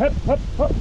Hop, hop, hop.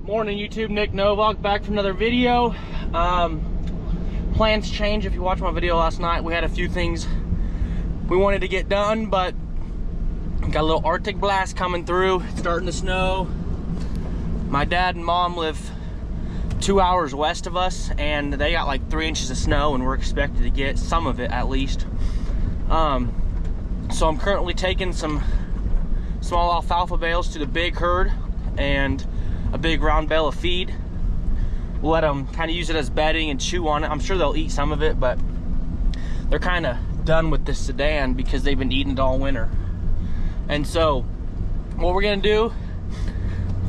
Morning YouTube, Nick Novak back for another video. Plans change. If you watched my video last night, we had a few things we wanted to get done, but got a little Arctic blast coming through. It's starting to snow. My dad and mom live 2 hours west of us, and they got like 3 inches of snow, and we're expected to get some of it at least. So I'm currently taking some small alfalfa bales to the big herd and a big round bale of feed. We'll let them kind of use it as bedding and chew on it. I'm sure they'll eat some of it, but they're kind of done with this sedan because they've been eating it all winter. And so what we're gonna do,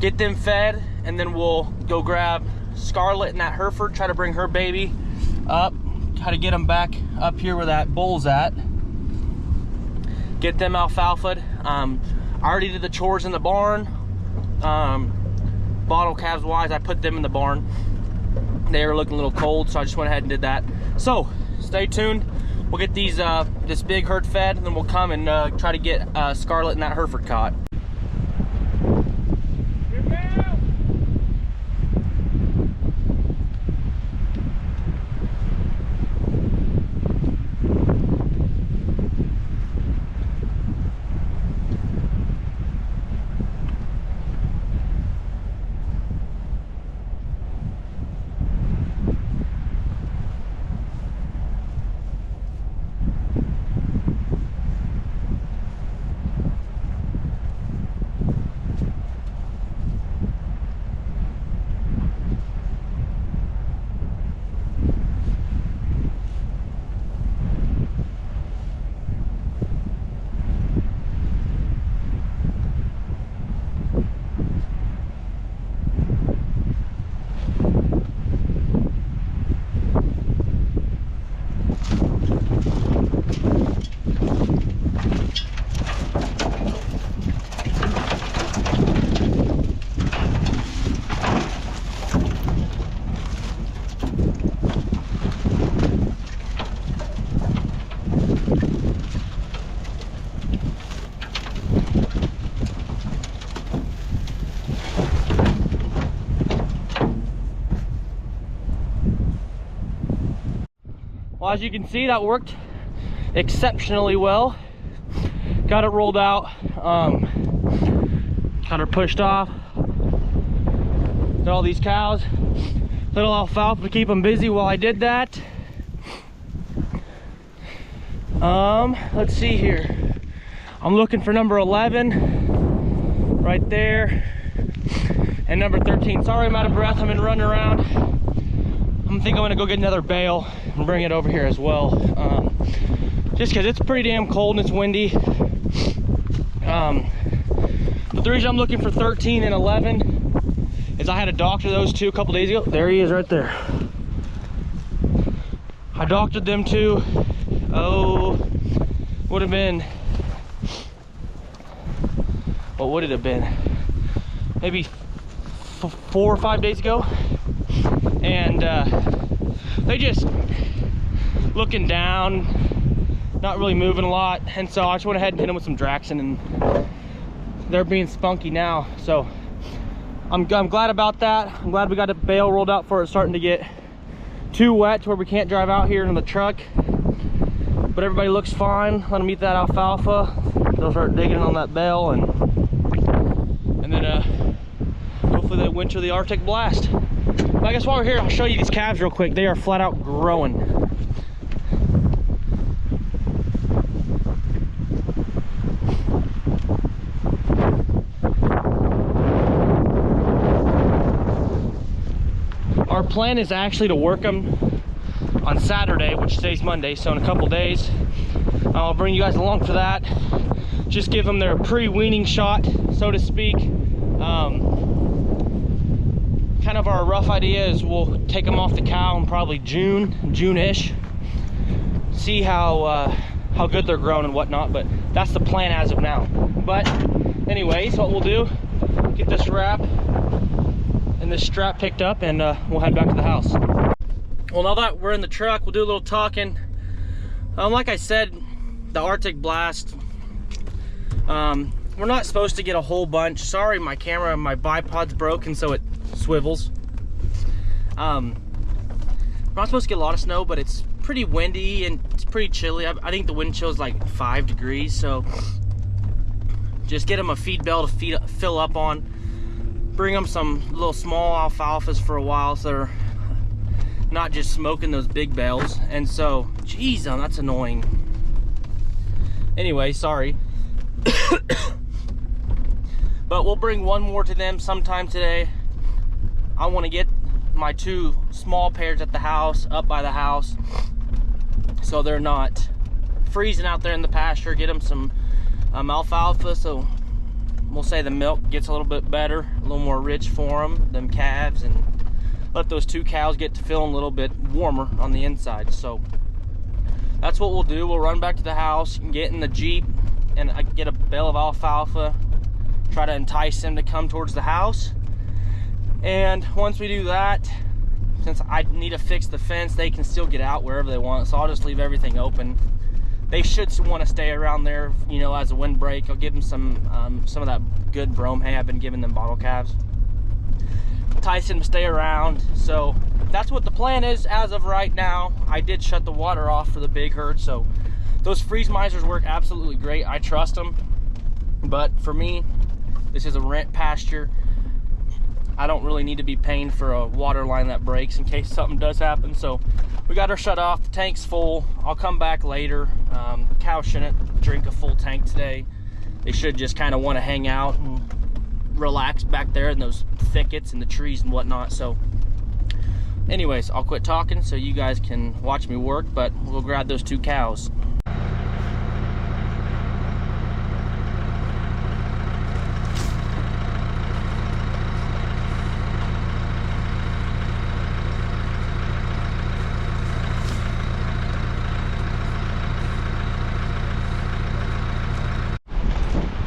get them fed, and then we'll go grab Scarlett and that Hereford, try to bring her baby up, try to get them back up here where that bull's at, get them alfalfa'd. I already did the chores in the barn. Bottle calves wise, I put them in the barn. They were looking a little cold, so I just went ahead and did that. So stay tuned. We'll get these this big herd fed, and then we'll come and try to get Scarlett and that Hereford caught. Well, as you can see, that worked exceptionally well. Got it rolled out, got her pushed off. Got all these cows, little alfalfa to keep them busy while I did that. Let's see here. I'm looking for number 11 right there, and number 13. Sorry, I'm out of breath. I've been running around. I think I'm gonna go get another bale and bring it over here as well, just because it's pretty damn cold and it's windy. But the reason I'm looking for 13 and 11 is I had to doctor those two a couple days ago. There he is right there. I doctored them two, would have been, what would it have been? Maybe 4 or 5 days ago. And they just looking down, not really moving a lot, and so I just went ahead and hit them with some Draxin, and they're being spunky now. So I'm glad about that. I'm glad we got a bale rolled out for it starting to get too wet to where we can't drive out here in the truck, but everybody looks fine. Let them eat that alfalfa. They'll start digging on that bale, and then hopefully they winter the Arctic blast. I guess while we're here, I'll show you these calves real quick. They are flat out growing. Our plan is actually to work them on Saturday, which today's Monday, so in a couple days I'll bring you guys along for that. just give them their pre-weaning shot, so to speak. Kind of our rough idea is we'll take them off the cow in probably June-ish. See how good they're growing and whatnot, but that's the plan as of now. But anyways, what we'll do, get this wrap and this strap picked up, and we'll head back to the house. Well, now that we're in the truck, we'll do a little talking. Like I said, the Arctic blast, we're not supposed to get a whole bunch. Sorry, my camera, my bipod's broken, so it swivels. We're not supposed to get a lot of snow, but it's pretty windy and it's pretty chilly. I think the wind chill is like 5 degrees, so just get them a feed bale to fill up on. Bring them some little small alfalfas for a while so they're not just smoking those big bales. And so, geez, that's annoying. Anyway, sorry. But we'll bring one more to them sometime today. I want to get my 2 small pairs at the house, up by the house, so they're not freezing out there in the pasture. Get them some alfalfa, so we'll say the milk gets a little bit better, a little more rich for them calves, and let those 2 cows get to feeling a little bit warmer on the inside. So that's what we'll do. We'll run back to the house and get in the Jeep and get a bale of alfalfa, try to entice them to come towards the house. And once we do that, since I need to fix the fence, they can still get out wherever they want, so I'll just leave everything open. They should want to stay around there, you know, as a windbreak. I'll give them some of that good brome hay I've been giving them bottle calves. Entice them to stay around. So that's what the plan is as of right now. I did shut the water off for the big herd, so those freeze misers work absolutely great. I trust them. But for me, this is a rent pasture. I don't really need to be paying for a water line that breaks in case something does happen. So we got her shut off. The tank's full. I'll come back later. The cows shouldn't drink a full tank today. They should just kind of want to hang out and relax back there in those thickets and the trees and whatnot. So anyways, I'll quit talking so you guys can watch me work, but we'll grab those 2 cows.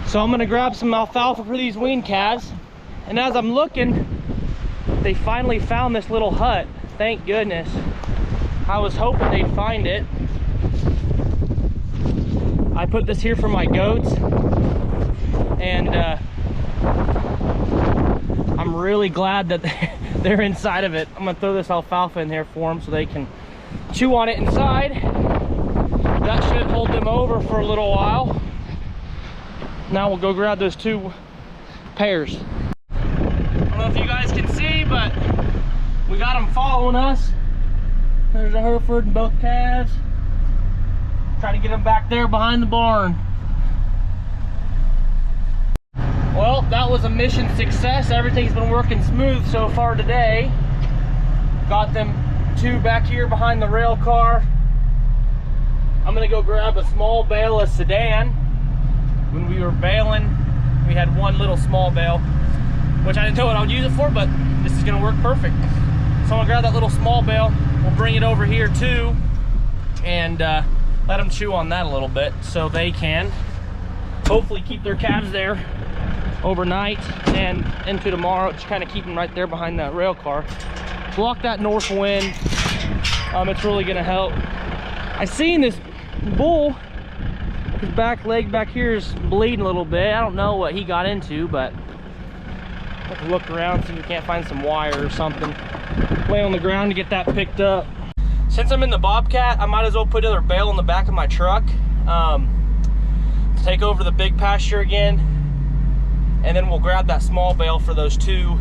So I'm gonna grab some alfalfa for these wean calves. And as I'm looking, they finally found this little hut. Thank goodness. I was hoping they'd find it. I put this here for my goats. And I'm really glad that they're inside of it. I'm gonna throw this alfalfa in here for them so they can chew on it inside. That should hold them over for a little while. Now we'll go grab those 2 pairs. I don't know if you guys can see, but we got them following us. There's a Hereford and both calves. Try to get them back there behind the barn. Well, that was a mission success. Everything's been working smooth so far today. Got them 2 back here behind the rail car. I'm gonna go grab a small bale of sedan. When we were baling, we had 1 little small bale, which I didn't know what I would use it for, but this is gonna work perfect. So I'm gonna grab that little small bale. We'll bring it over here too, and let them chew on that a little bit so they can hopefully keep their calves there overnight and into tomorrow. Just kind of keep them right there behind that rail car. Block that north wind. It's really gonna help. I seen this bull, his back leg back here is bleeding a little bit. I don't know what he got into, but I have to look around, see if we can't find some wire or something. Lay on the ground to get that picked up. Since I'm in the Bobcat, I might as well put another bale in the back of my truck to take over the big pasture again. And then we'll grab that small bale for those 2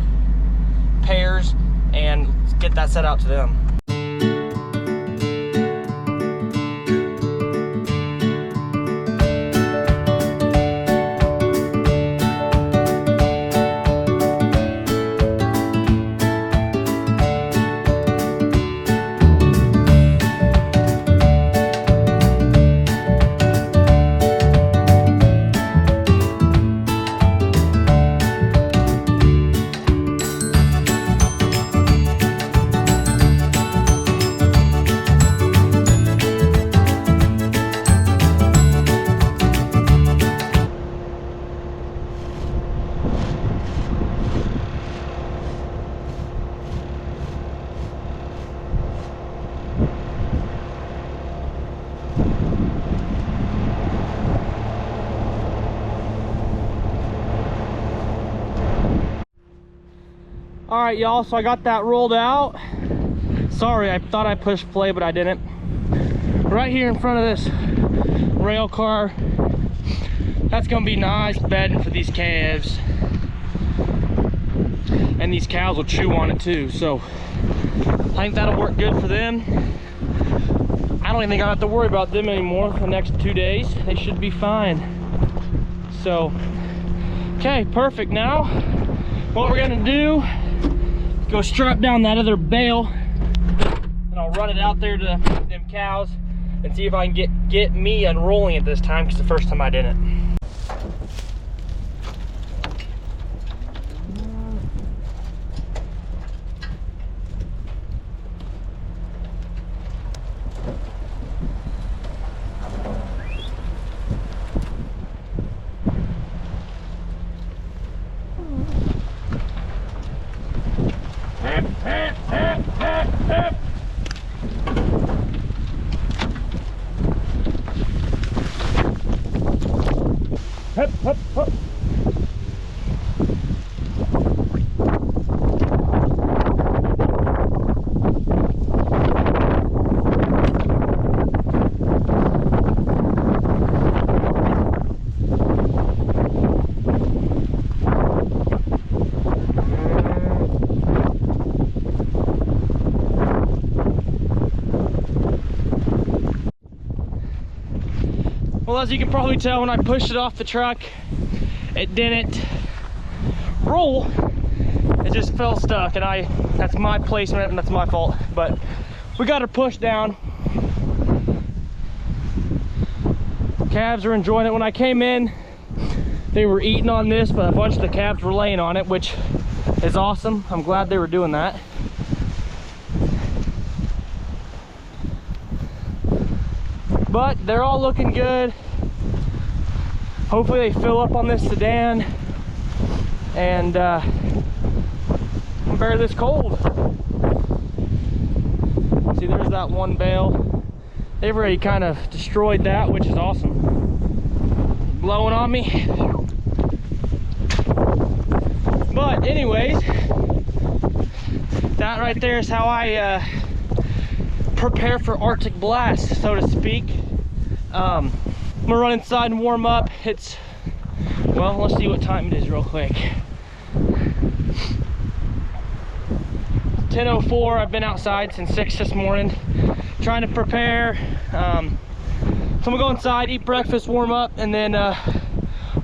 pairs and get that set out to them. All right, y'all, so I got that rolled out. Sorry, I thought I pushed play, but I didn't. Right here in front of this rail car, that's gonna be nice bedding for these calves. And these cows will chew on it too, so I think that'll work good for them. I don't even think I'll have to worry about them anymore for the next 2 days. They should be fine. So, okay, perfect. Now, what we're gonna do, go strap down that other bale, and I'll run it out there to them cows and see if I can get me unrolling it this time, because the first time I didn't. Hup, hup, hup. Well, as you can probably tell, when I pushed it off the truck, it didn't roll. It just fell stuck, and that's my placement and that's my fault. But we got her pushed down. Calves are enjoying it. When I came in, they were eating on this, but a bunch of the calves were laying on it, which is awesome. I'm glad they were doing that. But they're all looking good. Hopefully they fill up on this sedan and bear this cold. See, there's that one bale. They've already kind of destroyed that, which is awesome. Blowing on me. But anyways, that right there is how I prepare for Arctic blast, so to speak. I'm gonna run inside and warm up. It's, well, let's see what time it is real quick. 10:04. I've been outside since 6 this morning trying to prepare. So I'm gonna go inside, eat breakfast, warm up, and then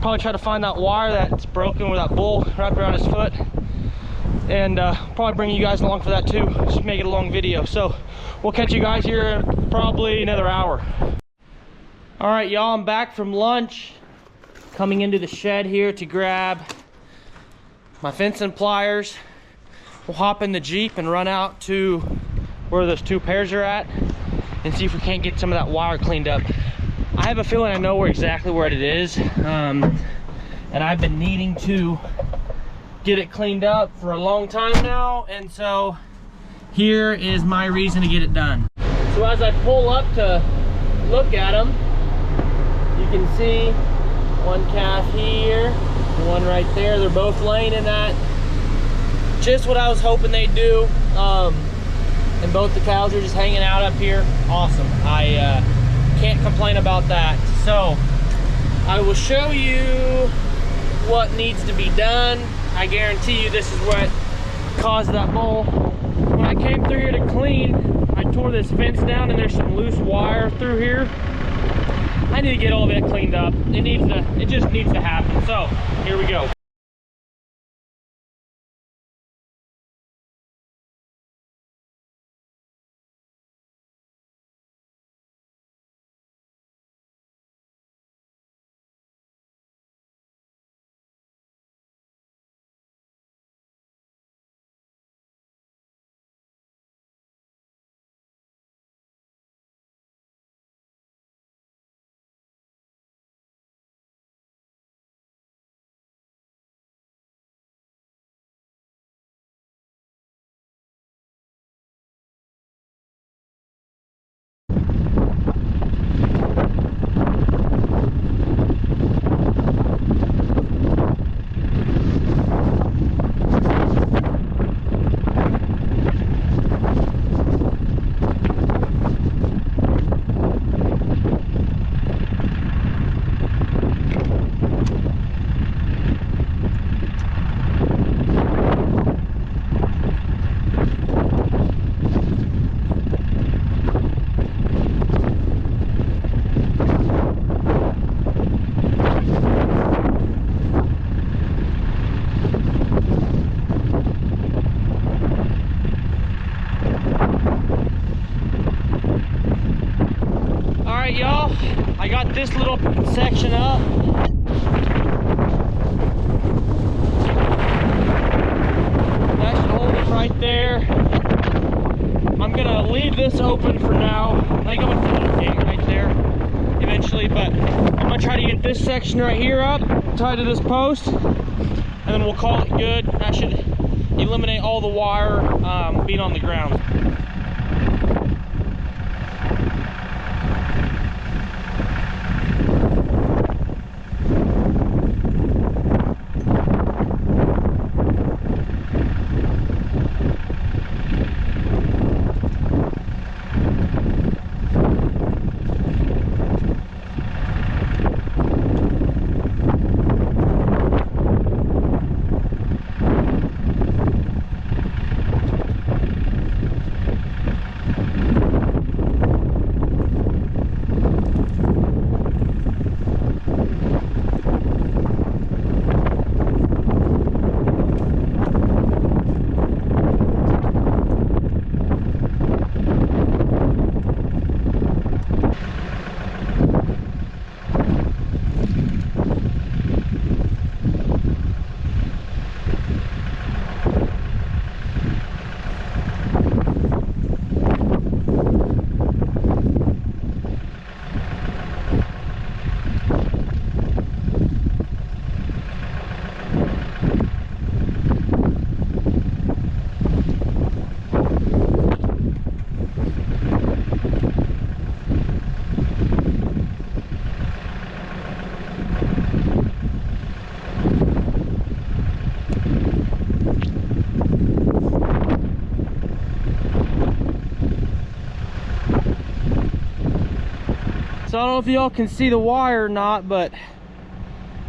probably try to find that wire that's broken with that bull wrapped around his foot, and probably bring you guys along for that too. Just make it a long video. So we'll catch you guys here in probably another hour. All right, y'all, I'm back from lunch, coming into the shed here to grab my fencing pliers. We'll hop in the Jeep and run out to where those two pairs are at and see if we can't get some of that wire cleaned up. I have a feeling I know exactly where it is, and I've been needing to get it cleaned up for a long time now, and so here is my reason to get it done. So as I pull up to look at them, you can see one calf here, one right there. They're both laying in that. Just what I was hoping they'd do. And both the cows are just hanging out up here. Awesome. I can't complain about that. So I will show you what needs to be done. I guarantee you this is what caused that bull. When I came through here to clean, I tore this fence down and there's some loose wire through here. I need to get all of it cleaned up. It just needs to happen. So here we go. section right here up, tied to this post, and then we'll call it good. That should eliminate all the wire being on the ground. So I don't know if y'all can see the wire or not, but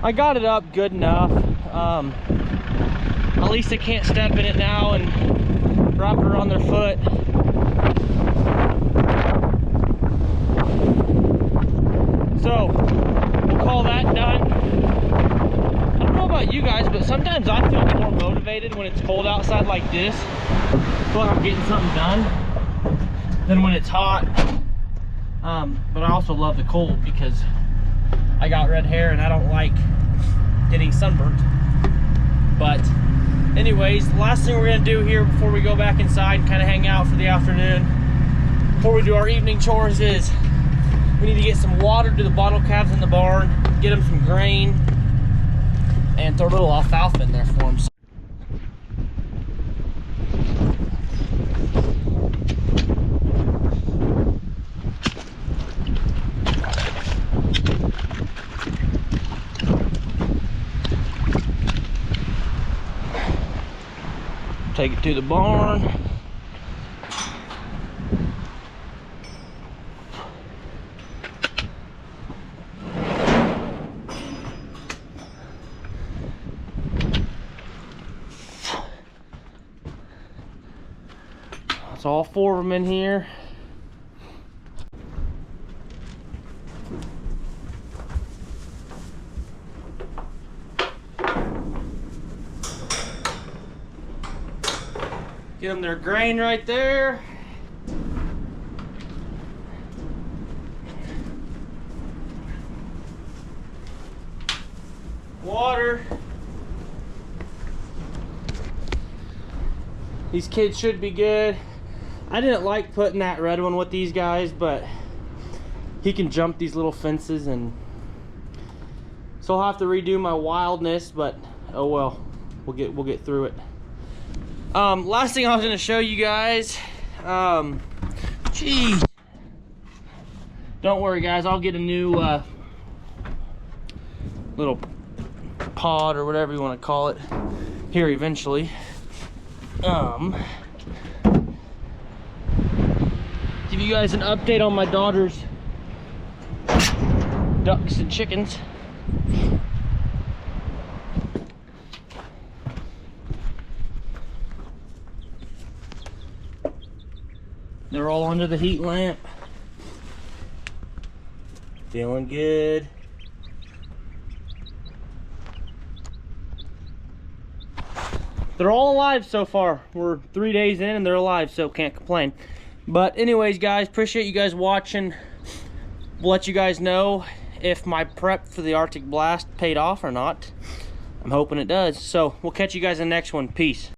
I got it up good enough. At least they can't step in it now and wrap it around their foot. So we'll call that done. I don't know about you guys, but sometimes I feel more motivated when it's cold outside like this. I feel like I'm getting something done than when it's hot. But I also love the cold because I got red hair and I don't like getting sunburnt. But anyways, the last thing we're gonna do here before we go back inside and kind of hang out for the afternoon, before we do our evening chores, is we need to get some water to the bottle calves in the barn, get them some grain, and throw a little alfalfa in there for them. Take it to the barn. That's all 4 of them in here. Get them their grain right there. Water. These kids should be good. I didn't like putting that red one with these guys, but he can jump these little fences, and so I'll have to redo my wildness, but oh well, we'll get through it. Last thing I was gonna show you guys, geez, don't worry guys, I'll get a new little pod or whatever you want to call it here eventually. Give you guys an update on my daughter's ducks and chickens. They're all under the heat lamp. Feeling good. They're all alive so far. We're 3 days in and they're alive, so can't complain. But anyways, guys, appreciate you guys watching. We'll let you guys know if my prep for the Arctic blast paid off or not. I'm hoping it does. So we'll catch you guys in the next one. Peace.